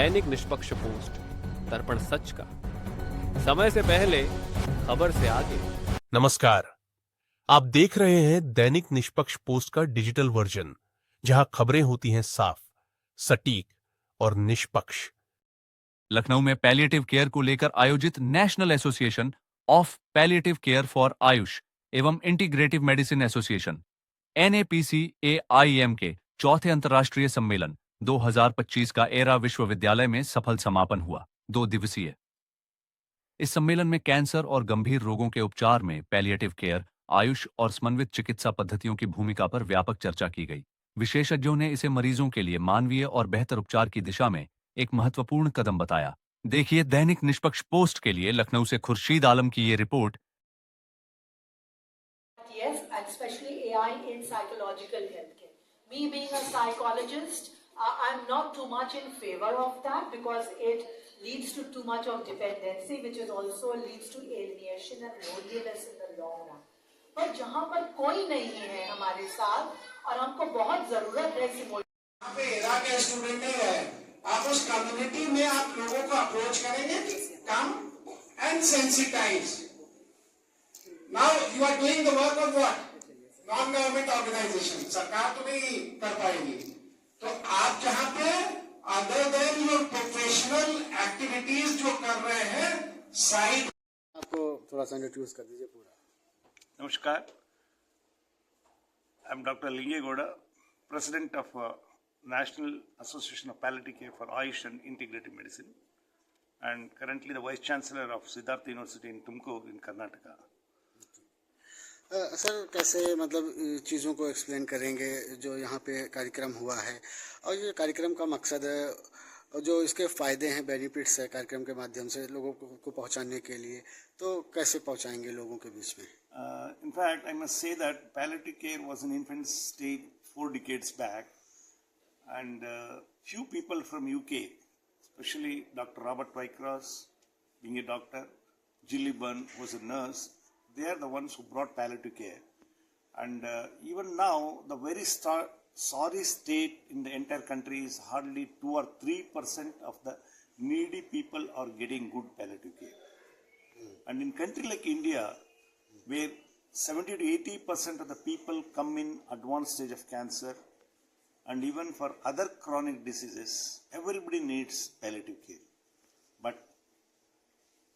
दैनिक निष्पक्ष पोस्ट, दर्पण सच का, समय से पहले, खबर से आगे। नमस्कार, आप देख रहे हैं दैनिक निष्पक्ष पोस्ट का डिजिटल वर्जन, जहां खबरें होती हैं साफ, सटीक और निष्पक्ष। लखनऊ में पैलिएटिव केयर को लेकर आयोजित national association of palliative care for Ayush एवं इंटीग्रेटिव मेडिसिन एसोसिएशन NAPCAIM के चौथे अंतर्राष्ट्रीय सम्मेलन 2025 का एरा विश्वविद्यालय में सफल समापन हुआ। 2 दिवसीय इस सम्मेलन में कैंसर और गंभीर रोगों के उपचार में पैलिएटिव केयर, आयुष और समन्वित चिकित्सा पद्धतियों की भूमिका पर व्यापक चर्चा की गई। विशेषज्ञों ने इसे मरीजों के लिए मानवीय और बेहतर उपचार की दिशा में एक महत्वपूर्ण कदम बताया। देखिए दैनिक निष्पक्ष पोस्ट के लिए लखनऊ से खुर्शीद आलम की ये report. Yes, and especially AI in psychological healthcare. Me being a psychologist, I'm not too much in favor of that because it leads to too much of dependency, which is also leads to alienation and loneliness in the long run. पर जहाँ पर कोई नहीं है हमारे साथ और हमको बहुत जरूरत है यहाँ पे एरा के स्टूडेंट नहीं है, आप उस कम्युनिटी में आप लोगों को अप्रोच करेंगे, come and sensitise. Now you are doing the work of what? Non-government organization. सरकार तो नहीं कर पाएगी। तो आप जहाँ पे other than your professional activities जो कर रहे हैं, साइड आपको थोड़ा सा इंट्रोड्यूस कर दीजिए पूरा। नमस्कार, I am Dr. Lingegoda, President of National Association of Palliative Care for Ayush and Integrative Medicine, and currently the Vice Chancellor of Siddhartha University in Tumkur in Karnataka. Sir कैसे मतलब चीज़ों को एक्सप्लेन करेंगे जो यहाँ पे कार्यक्रम हुआ है और ये कार्यक्रम का मकसद है और जो इसके फ़ायदे हैं, बेनिफिट्स है कार्यक्रम के माध्यम से लोगों को पहुँचाने के लिए, तो कैसे पहुँचाएंगे लोगों के बीच में? In fact, I must say that palliative care was in infant stage 4 decades back, and few people from UK, especially Dr. Robert Wycross, being a doctor, Jilly Bunn was a nurse, they are the ones who brought palliative care. And even now, the very sorry state in the entire country is hardly 2 or 3% of the needy people are getting good palliative care. And in country like India, where 70 to 80% of the people come in advanced stage of cancer, and even for other chronic diseases, everybody needs palliative care. But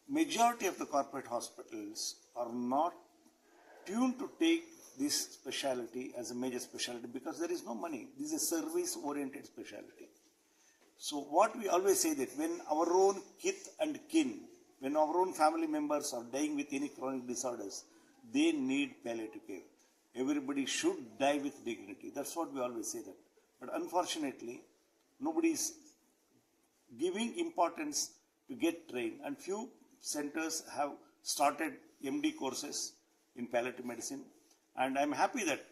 majority of the corporate hospitals are not tuned to take this specialty as a major specialty because there is no money. This is a service-oriented specialty. So what we always say that when our own kith and kin, when our own family members are dying with any chronic disorders, they need palliative care. Everybody should die with dignity. That's what we always say that. But unfortunately, nobody is giving importance to get trained, and few centers have started MD courses in palliative medicine, and I'm happy that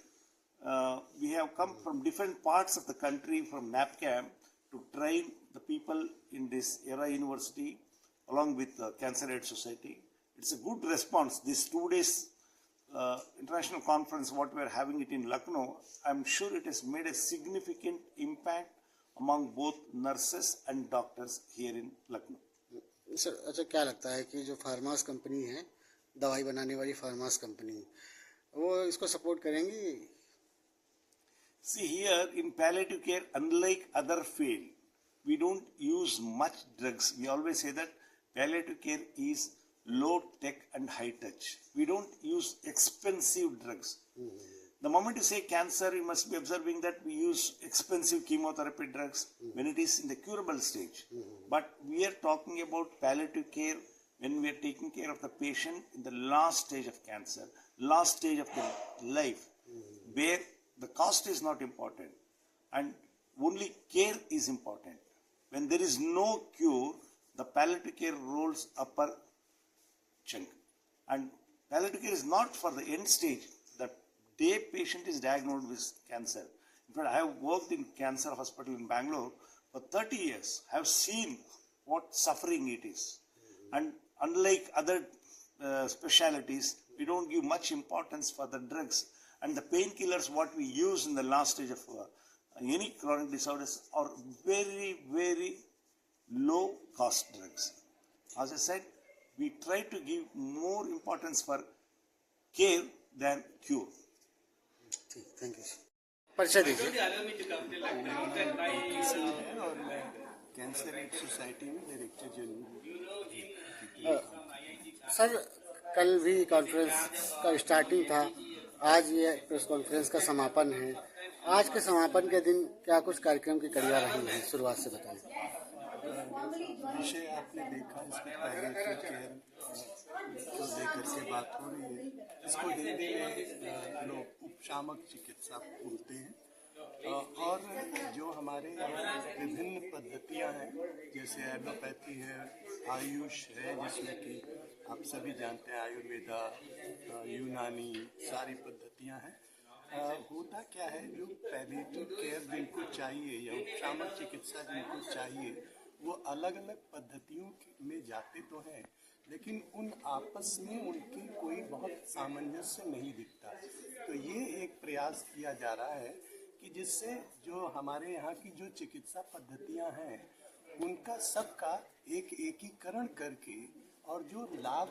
we have come from different parts of the country from NAPCAM to train the people in this ERA University along with the Cancer Aid Society. It's a good response. This 2 days international conference, what we are having it in Lucknow, I'm sure it has made a significant impact among both nurses and doctors here in Lucknow. Sir अच्छा क्या लगता है कि जो फार्मास company है, दवाई बनाने वाली फार्मास कंपनी, वो इसको सपोर्ट करेंगी? See here in palliative care, unlike other field, we don't use much drugs. We always say that palliative care is low tech and high touch. We don't use expensive drugs. The moment you say cancer, you must be observing that we use expensive chemotherapy drugs when it is in the curable stage. But we are talking about palliative care when we are taking care of the patient in the last stage of cancer, last stage of the life, where the cost is not important and only care is important. When there is no cure, the palliative care rolls upper chunk. And palliative care is not for the end stage. The day patient is diagnosed with cancer. In fact, I have worked in cancer hospital in Bangalore for 30 years. I have seen what suffering it is. And unlike other specialities, we don't give much importance for the drugs. And the painkillers, what we use in the last stage of any chronic disorders are very, very low-cost drugs. As I said, we try to give more importance for care than cure. ठीक, thank you. परिचय दीजिए। और मैं cancer add society में director general. Sir, कल भी conference का starting था, आज ये प्रेस कॉन्फ्रेंस का समापन है। आज के समापन के दिन क्या कुछ कार्यक्रम की कड़ियाँ रही हैं, शुरुआत से बताएं। विषय आपने देखा, इसको पैलिएटिव केयर को लेकर के बात हो रही है। इसको हिंदी में लोग उपशामक चिकित्सा बोलते हैं। और जो हमारे यहाँ विभिन्न पद्धतियाँ हैं, जैसे एलोपैथी है, आयुष है, जिसमें कि आप सभी जानते हैं आयुर्वेदा, यूनानी, सारी पद्धतियाँ हैं। होता क्या है, जो पैलिएटिव केयर जिनको चाहिए या उपशामक चिकित्सा जिनको चाहिए, वो अलग अलग पद्धतियों में जाते तो हैं, लेकिन उन आपस में उनकी कोई बहुत सामंजस्य नहीं दिखता। तो ये एक प्रयास किया जा रहा है कि जिससे जो हमारे यहाँ की जो चिकित्सा पद्धतियाँ हैं, उनका सबका एक एकीकरण करके, और जो लाभ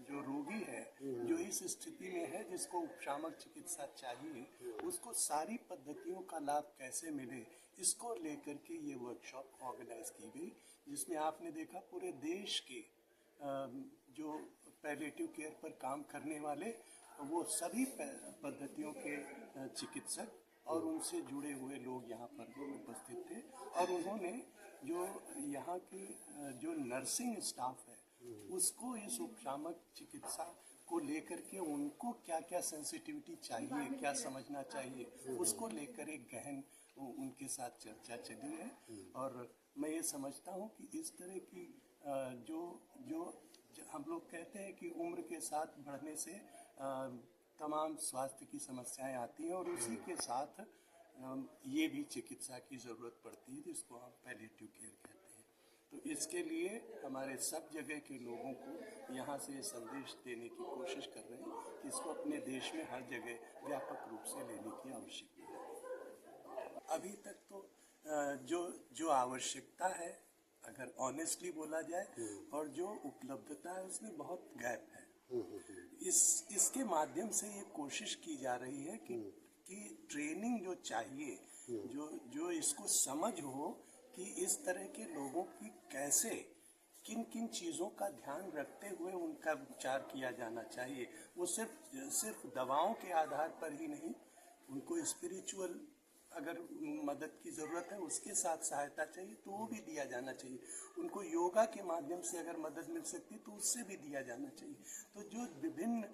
जो रोगी है, जो इस स्थिति में है जिसको उपशामक चिकित्सा चाहिए, उसको सारी पद्धतियों का लाभ कैसे मिले, इसको लेकर के ये वर्कशॉप ऑर्गेनाइज की गई, जिसमें आपने देखा पूरे देश के जो पैलिएटिव केयर पर काम करने वाले, वो सभी पद्धतियों के चिकित्सक और उनसे जुड़े हुए लोग यहाँ पर उपस्थित थे। और उन्होंने जो यहाँ की जो नर्सिंग स्टाफ है, उसको इस उपशामक चिकित्सा को लेकर के उनको क्या क्या सेंसिटिविटी चाहिए, क्या समझना चाहिए, उसको लेकर एक गहन उनके साथ चर्चा चली है। और मैं ये समझता हूँ कि इस तरह की जो हम लोग कहते हैं कि उम्र के साथ बढ़ने से तमाम स्वास्थ्य की समस्याएं आती हैं, और उसी के साथ ये भी चिकित्सा की ज़रूरत पड़ती है, जिसको हम पैलिएटिव केयर कहते हैं। तो इसके लिए हमारे सब जगह के लोगों को यहाँ से संदेश देने की कोशिश कर रहे हैं कि इसको अपने देश में हर जगह व्यापक रूप से लेने की आवश्यकता है। अभी तक तो जो आवश्यकता है, अगर ऑनेस्टली बोला जाए, और जो उपलब्धता है, उसमें बहुत गैप है। इसके माध्यम से ये कोशिश की जा रही है कि ट्रेनिंग जो चाहिए, जो इसको समझ हो कि इस तरह के लोगों की कैसे किन किन चीज़ों का ध्यान रखते हुए उनका उपचार किया जाना चाहिए। वो सिर्फ दवाओं के आधार पर ही नहीं, उनको स्पिरिचुअल अगर मदद की ज़रूरत है, उसके साथ सहायता चाहिए तो वो भी दिया जाना चाहिए। उनको योगा के माध्यम से अगर मदद मिल सकती तो उससे भी दिया जाना चाहिए। तो जो विभिन्न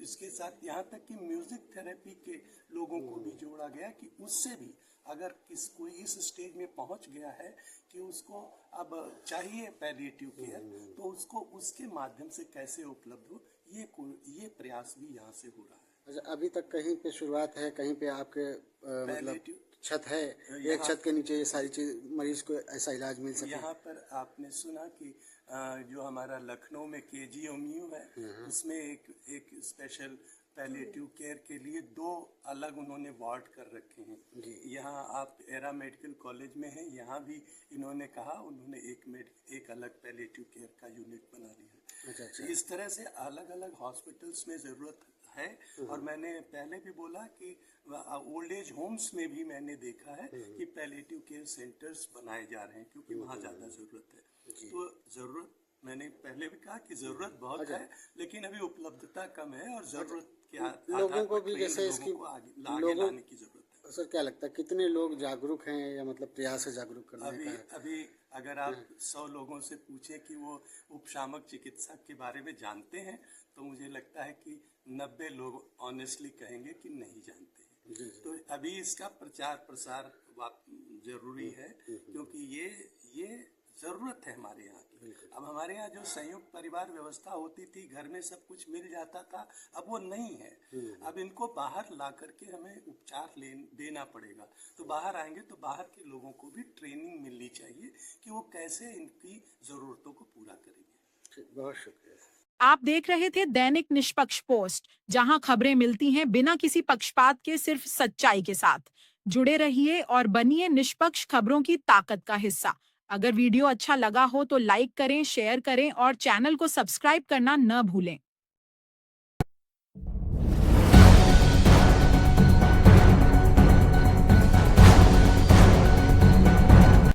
इसके साथ यहाँ तक कि म्यूज़िक थेरेपी के लोगों को भी जोड़ा गया कि उससे भी अगर कोई इस स्टेज में पहुँच गया है कि उसको अब चाहिए पैलिएटिव केयर, तो उसको उसके माध्यम से कैसे उपलब्ध हो, ये प्रयास भी यहाँ से हो रहा है। अच्छा, अभी तक कहीं पे शुरुआत है, कहीं पे आपके मतलब छत है, एक छत के नीचे ये सारी चीज मरीज को ऐसा इलाज मिल सके? यहाँ पर आपने सुना कि जो हमारा लखनऊ में KGMU है, उसमें एक स्पेशल पैलिएटिव केयर के लिए 2 अलग उन्होंने वार्ड कर रखे हैं। यहाँ आप एरा मेडिकल कॉलेज में हैं, यहाँ भी इन्होंने कहा, उन्होंने एक अलग पैलिएटिव केयर का यूनिट बना लिया। अच्छा। इस तरह से अलग अलग हॉस्पिटल्स में ज़रूरत है। और मैंने पहले भी बोला कि ओल्ड एज होम्स में भी मैंने देखा है कि पैलिएटिव केयर सेंटर्स बनाए जा रहे हैं, क्योंकि वहाँ ज़्यादा ज़रूरत है। तो ज़रूरत, मैंने पहले भी कहा कि ज़रूरत बहुत है, लेकिन अभी उपलब्धता कम है, और ज़रूरत के लोगों को भी जैसे इसकी आगे लाने की ज़रूरत है। सर, क्या लगता है कितने लोग जागरूक हैं, या मतलब प्रयास है जागरूक करने का? अभी अगर आप 100 लोगों से पूछें कि वो उपशामक चिकित्सा के बारे में जानते हैं, तो मुझे लगता है कि 90 लोग ऑनेस्टली कहेंगे कि नहीं जानते हैं। तो अभी इसका प्रचार प्रसार जरूरी है, क्योंकि ये ज़रूरत है हमारे यहाँ की। अब हमारे यहाँ जो संयुक्त परिवार व्यवस्था होती थी, घर में सब कुछ मिल जाता था, अब वो नहीं है। अब इनको बाहर ला करके हमें उपचार देना पड़ेगा। तो बाहर आएंगे तो बाहर के लोगों को भी ट्रेनिंग मिलनी चाहिए कि वो कैसे इनकी ज़रूरतों को पूरा करेंगे। बहुत शुक्रिया। आप देख रहे थे दैनिक निष्पक्ष पोस्ट, जहां खबरें मिलती हैं बिना किसी पक्षपात के, सिर्फ सच्चाई के साथ। जुड़े रहिए और बनिए निष्पक्ष खबरों की ताकत का हिस्सा। अगर वीडियो अच्छा लगा हो तो लाइक करें, शेयर करें और चैनल को सब्सक्राइब करना न भूलें।